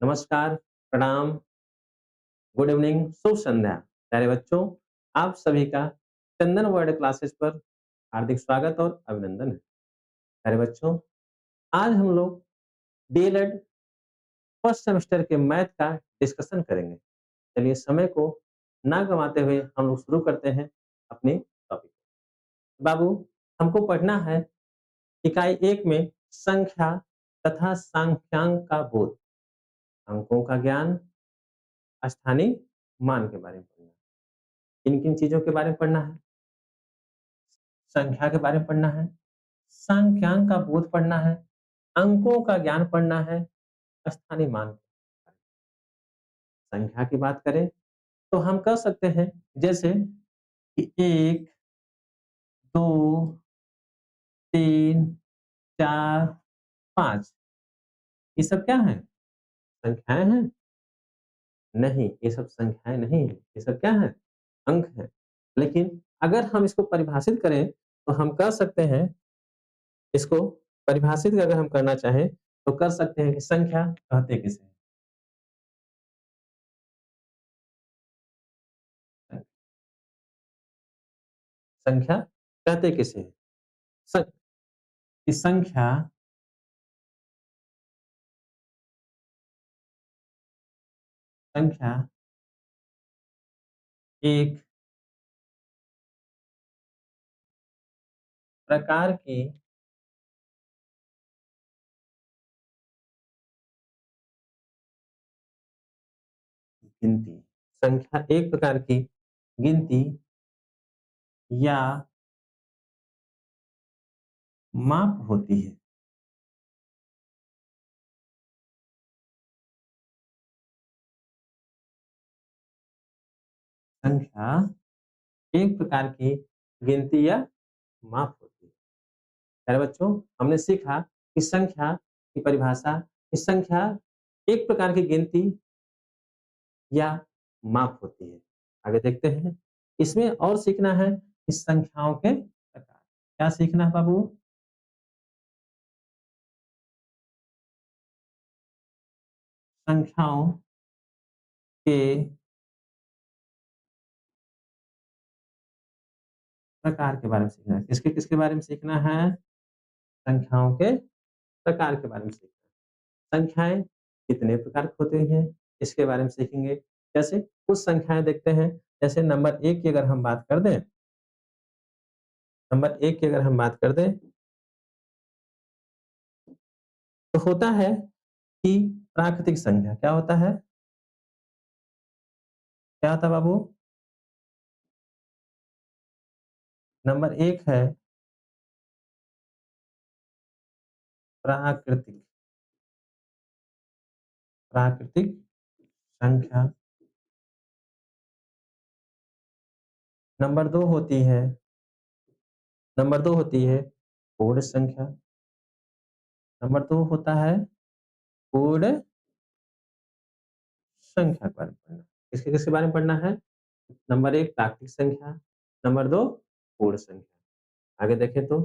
नमस्कार, प्रणाम, good evening, शुभ संध्या। प्यारे बच्चों, आप सभी का चंदन वर्ल्ड क्लासेस पर हार्दिक स्वागत और अभिनंदन है। प्यारे बच्चों, आज हम लोग डीएलएड फर्स्ट सेमेस्टर के मैथ का डिस्कशन करेंगे। चलिए समय को ना गँवाते हुए हम लोग शुरू करते हैं अपनी टॉपिक। बाबू, हमको पढ़ना है इकाई 1 में संख्या तथा सांख्यांक का बोध, अंकों का ज्ञान, स्थानीय मान के बारे में पढ़ना है। किन-किन चीज़ों के बारे में पढ़ना है? संख्या के बारे में पढ़ना है, सांख्यांक का बोध पढ़ना है, अंकों का ज्ञान पढ़ना है, स्थानीय मान। संख्या की बात करें तो हम कह सकते हैं जैसे कि 1, 2, 3, 4, 5 ये सब क्या हैं? संख्याएँ हैं? नहीं, ये सब संख्याएँ नहीं हैं, ये सब क्या हैं? अंक हैं। लेकिन अगर हम इसको परिभाषित करें तो हम कह सकते हैं इसको परिभाषित अगर हम करना चाहें तो कर सकते हैं कि संख्या कहते किसे हैं? संख्या कहते किसे हैं? स कि संख्या एक प्रकार की गिनती, संख्या एक प्रकार की गिनती या माप होती है। संख्या एक प्रकार की गिनती या माप होती है। प्यारे बच्चों, हमने सीखा कि संख्या की परिभाषा, कि संख्या एक प्रकार की गिनती या माप होती है। आगे देखते हैं। इसमें और सीखना है कि संख्याओं के प्रकार। क्या सीखना है बाबू? संख्याओं के प्रकार के बारे में सीखना है। किसके-किसके बारे में सीखना है? संख्याओं के प्रकार के बारे में सीखना है। संख्याएँ कितने प्रकार की होती हैं, इसके बारे में सीखेंगे। जैसे कुछ संख्याएँ देखते हैं, जैसे नंबर 1 की अगर हम बात कर दें, नंबर 1 की अगर हम बात कर दें, तो होता है कि प्राकृतिक संख्या। क्या होता है? क्या होता है बाबू? नंबर 1 है प्राकृतिक, प्राकृतिक संख्या। नंबर 2 होती है नंबर 2 होती है पूर्ण संख्या। नंबर 2 होता है पूर्ण संख्या के बारे में पढ़ना। किसके-किसके बारे में पढ़ना है? नंबर 1 प्राकृतिक संख्या, नंबर 2 पूर्ण संख्या। आगे देखें तो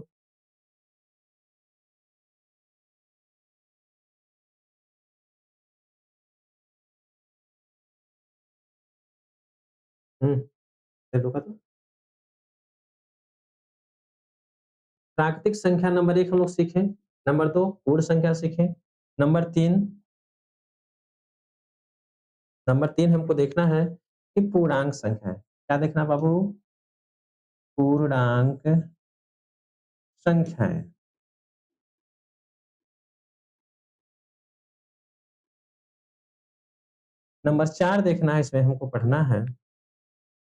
देखो का तो प्राकृतिक संख्या नंबर 1 हम लोग सीखे, नंबर 2 पूर्ण संख्या सीखे, नंबर 3 नंबर 3 हमको देखना है कि पूर्णांक संख्या है। क्या देखना है बाबू? पूर्णांक संख्याएँ। नंबर 4 देखना है, इसमें हमको पढ़ना है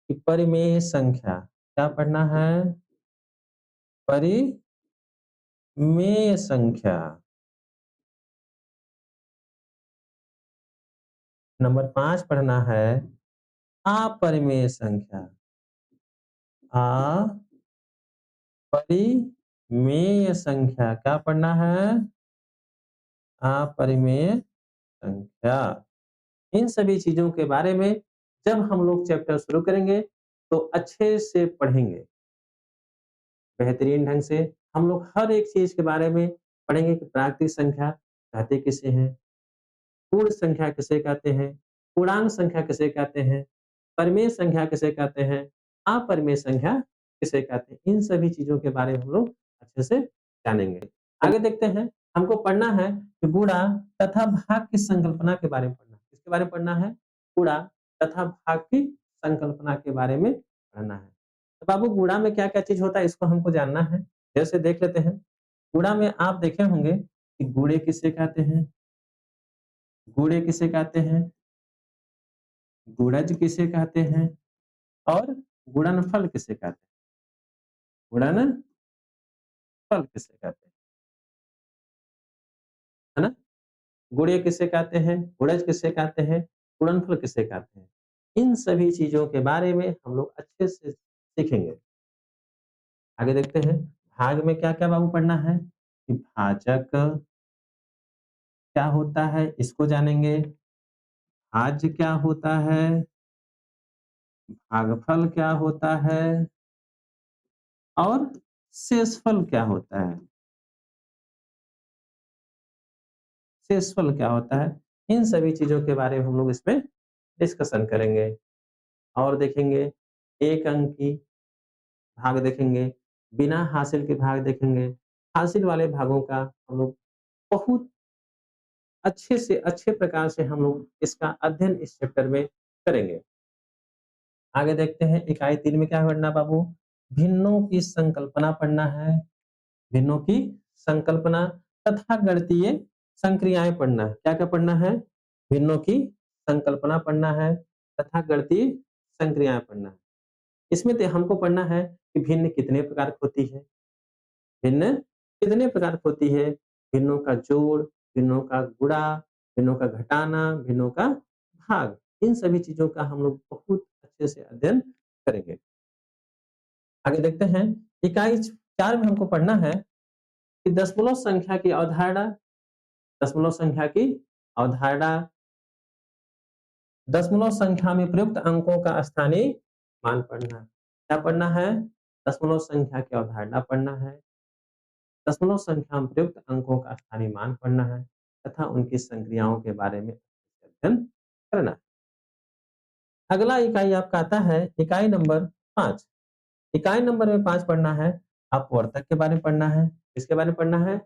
कि परिमेय संख्या। क्या पढ़ना है? परिमेय संख्या। नंबर 5 पढ़ना है अपरिमेय संख्या। अपरिमेय संख्या। क्या पढ़ना है? अपरिमेय संख्या। इन सभी चीज़ों के बारे में जब हम लोग चैप्टर शुरू करेंगे, तो अच्छे से पढ़ेंगे। बेहतरीन ढंग से हम लोग हर एक चीज़ के बारे में पढ़ेंगे कि प्राकृतिक संख्या कहते किसे हैं? पूर्ण संख्या किसे कहते हैं, पूर्णांक संख्या किसे कहते हैं, परिमेय संख्या किसे कहते हैं, अपरिमेय संख्या किसे कहते हैं। इन सभी चीज़ों के बारे में हम लोग अच्छे से जानेंगे। आगे देखते हैं, हमको पढ़ना है कि गुणा तथा भाग की संकल्पना के बारे में पढ़ना है। किसके बारे में पढ़ना है? गुणा तथा भाग की संकल्पना के बारे में पढ़ना है। तो बाबू गुणा में क्या-क्या चीज़ होता है इसको हमको जानना है। जैसे देख लेते हैं, गुणा में आप देखे होंगे कि गुणे किसे कहते हैं? गुणे किसे कहते हैं? गुणज किसे कहते हैं? और गुणनफल किसे कहते हैं? गुणनफल किसे कहते हैं? है ना? गुणिय किसे कहते हैं? गुणज किसे कहते हैं? गुणनफल किसे कहते हैं? इन सभी चीज़ों के बारे में हम लोग अच्छे से सीखेंगे। आगे देखते हैं, भाग में क्या-क्या बाबू पढ़ना है? कि भाजक क्या होता है इसको जानेंगे, भाज्य क्या होता है, भागफल क्या होता है और शेषफल क्या होता है? शेषफल क्या होता है? इन सभी चीज़ों के बारे में हम लोग इसमें डिस्कशन करेंगे और देखेंगे, एक अंक की भाग देखेंगे, बिना हासिल के भाग देखेंगे, हासिल वाले भागों का हम लोग बहुत अच्छे से अच्छे प्रकार से हम लोग इसका अध्ययन इस चैप्टर में करेंगे। आगे देखते हैं, इकाई 3 में क्या पढ़ना बाबू? भिन्नों की संकल्पना पढ़ना है, भिन्नों की संकल्पना तथा गणितीय संक्रियाएँ पढ़ना है। क्या-क्या पढ़ना है? भिन्नों की संकल्पना पढ़ना है तथा गणितीय संक्रियाएँ पढ़ना है। इसमें तो हमको पढ़ना है कि भिन्न कितने प्रकार की होती है, भिन्न कितने प्रकार की होती है, भिन्नों का जोड़, भिन्नों का गुणा, भिन्नों का घटाना, भिन्नों का भाग। इन सभी चीज़ों का हम लोग बहुत अच्छे से अध्ययन करेंगे। आगे देखते हैं, इकाई 4 में हमको पढ़ना है कि दशमलव संख्या की अवधारणा, दशमलव संख्या की अवधारणा, दशमलव संख्या में प्रयुक्त अंकों का स्थानीय मान पढ़ना है। क्या पढ़ना है? दशमलव संख्या की अवधारणा पढ़ना है, दशमलव संख्या में प्रयुक्त अंकों का स्थानीय मान पढ़ना है तथा उनकी संक्रियाओं के बारे में अध्ययन करना है। अगला इकाई आपका आता है इकाई नंबर 5। इकाई नंबर में 5 पढ़ना है, अपवर्तक के बारे में पढ़ना है। किसके बारे में पढ़ना है?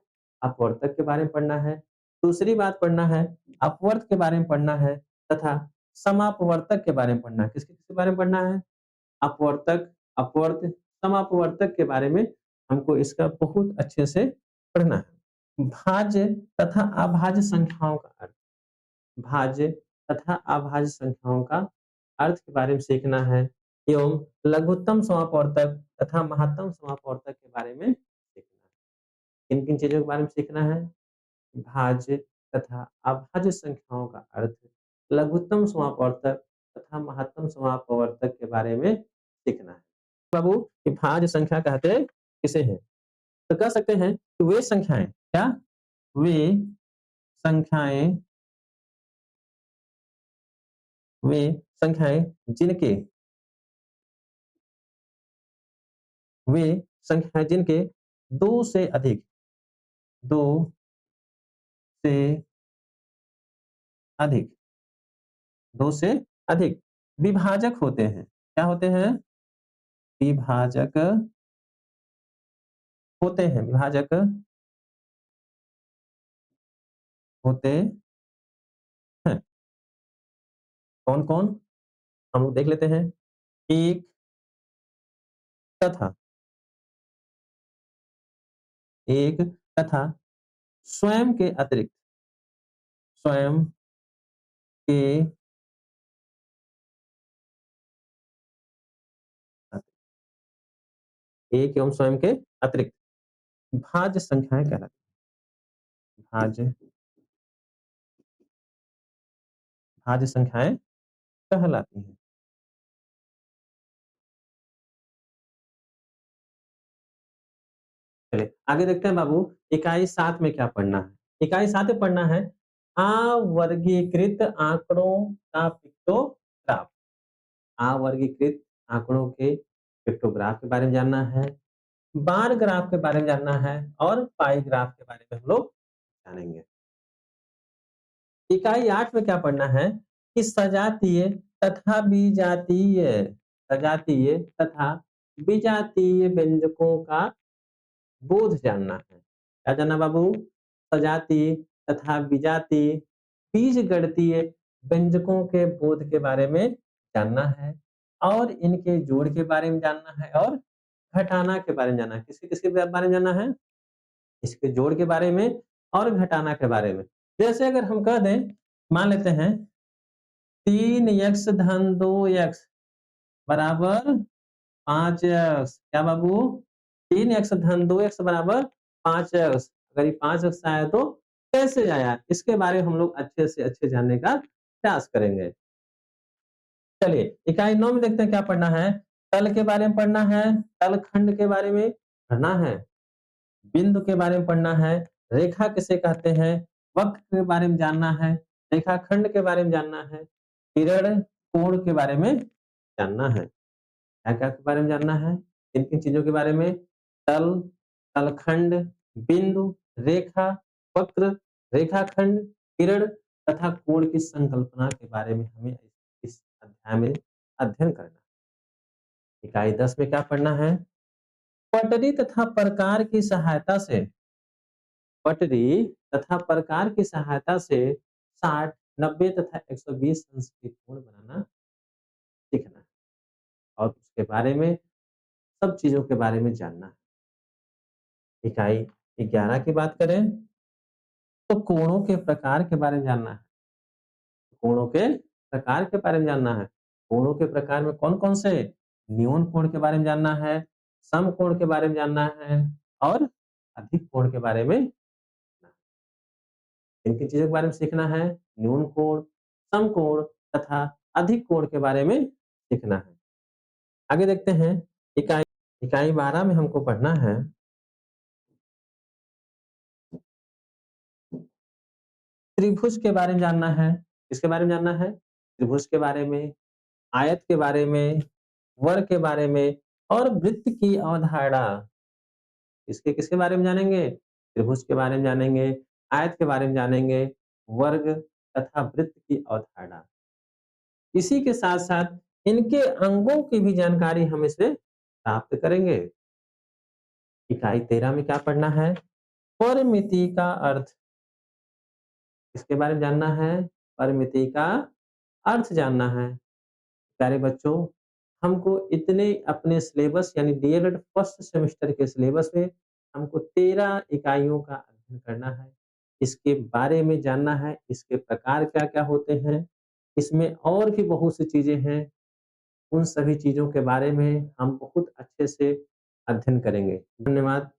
अपवर्तक के बारे में पढ़ना है। दूसरी बात पढ़ना है, अपवर्त के बारे में पढ़ना है तथा समापवर्तक के बारे में पढ़ना है। किसके बारे में पढ़ना है? अपवर्तक, अपवर्त, समापवर्तक के बारे में हमको इसका बहुत अच्छे से पढ़ना है। भाज्य तथा अभाज्य संख्याओं का अर्थ, भाज्य तथा अभाज्य संख्याओं का अर्थ के बारे में सीखना है एवं लघुत्तम समापवर्तक तथा महत्तम समापवर्तक के बारे में सीखना है। किन-किन चीज़ों के बारे में सीखना है? भाज्य तथा अभाज्य संख्याओं का अर्थ, लघुत्तम समापवर्तक तथा महत्तम समापवर्तक के बारे में सीखना है। बाबू कि भाज्य संख्या कहते किसे हैं? तो कह सकते हैं कि वे संख्याएँ क्या? वे संख्याएँ वे संख्याएँ जिनके वे संख्याएँ जिनके 2 से अधिक 2 से अधिक 2 से अधिक विभाजक होते हैं। क्या होते हैं? विभाजक होते हैं, विभाजक होते हैं। कौन-कौन? हम लोग देख लेते हैं। 1 तथा 1 तथा स्वयं के अतिरिक्त स्वयं के 1 एवं स्वयं के अतिरिक्त भाज्य संख्याएँ कहलाती हैं। भाज्य संख्याएँ कहलाती हैं। चलिए, आगे देखते हैं बाबू, इकाई 7 में क्या पढ़ना है? इकाई 7 में पढ़ना है अवर्गीकृत आँकड़ों का पिक्टोग्राफ। अवर्गीकृत आँकड़ों के पिक्टोग्राफ के बारे में जानना है, बार ग्राफ के बारे में जानना है और पाई ग्राफ के बारे में हम लोग जानेंगे। इकाई 8 में क्या पढ़ना है कि सजातीय तथा सजातीय तथा विजातीय व्यंजकों का बोध जानना है। क्या जानना बाबू? सजातीय तथा विजातीय बीजगणितीय व्यंजकों के बोध के बारे में जानना है और इनके जोड़ के बारे में जानना है और घटाना के बारे में जानना है। किसके-किसके बारे में जानना है? इसके जोड़ के बारे में और घटाना के बारे में। जैसे अगर हम कह दें, मान लेते हैं 3x धन 2x बराबर 5x। क्या बाबू? 3x धन 2x बराबर 5x। अगर ये 5x आया तो कैसे आया? इसके बारे में हम लोग अच्छे से अच्छे जानने का प्रयास करेंगे। चलिए, इकाई 9 में देखते हैं क्या पढ़ना है। तल के बारे में पढ़ना है, तल खंड के बारे में पढ़ना है, बिंदु के बारे में पढ़ना है, रेखा किसे कहते हैं, वक्र के बारे में जानना है, रेखाखंड के बारे में जानना है, किरण, कोण के बारे में जानना है। क्या-क्या के बारे में जानना है? किन-किन चीज़ों के बारे में? तल, तलखंड, बिंदु, रेखा, वक्र, रेखाखंड, किरण तथा कोण की संकल्पना के बारे में हमें इस अध्याय में अध्ययन करना है। इकाई 10 में क्या पढ़ना है? पटरी तथा प्रकार की सहायता से पटरी तथा प्रकार की सहायता से 60, 90 तथा 120 अंश के कोण बनाना सीखना है और उसके बारे में सब चीज़ों के बारे में जानना है। इकाई 11 की बात करें तो कोणों के प्रकार के बारे में जानना है। कोणों के प्रकार के बारे में जानना है। कोणों के प्रकार में कौन-कौन से? न्यून कोण के बारे में जानना है, समकोण के बारे में जानना है और अधिक कोण के बारे में किन-किन चीज़ों के बारे में सीखना है? न्यून कोण, समकोण तथा अधिक कोण के बारे में सीखना है। आगे देखते हैं इकाई इकाई 12 में हमको पढ़ना है त्रिभुज के बारे में जानना है। किसके बारे में जानना है? त्रिभुज के बारे में, आयत के बारे में, वर्ग के बारे में और वृत्त की अवधारणा। किसके-किसके बारे में जानेंगे? त्रिभुज के बारे में जानेंगे, आयत के बारे में जानेंगे, वर्ग तथा वृत्त की अवधारणा। इसी के साथ-साथ इनके अंगों की भी जानकारी हम इससे प्राप्त करेंगे। इकाई 13 में क्या पढ़ना है? परिमिति का अर्थ। इसके बारे में जानना है, परिमिति का अर्थ जानना है। प्यारे बच्चों, हमको इतने अपने सिलेबस यानी डीएलएड फर्स्ट सेमेस्टर के सिलेबस में हमको 13 इकाइयों का अध्ययन करना है। इसके बारे में जानना है, इसके प्रकार क्या-क्या होते हैं, इसमें और भी बहुत सी चीज़ें हैं। उन सभी चीज़ों के बारे में हम बहुत अच्छे से अध्ययन करेंगे। धन्यवाद।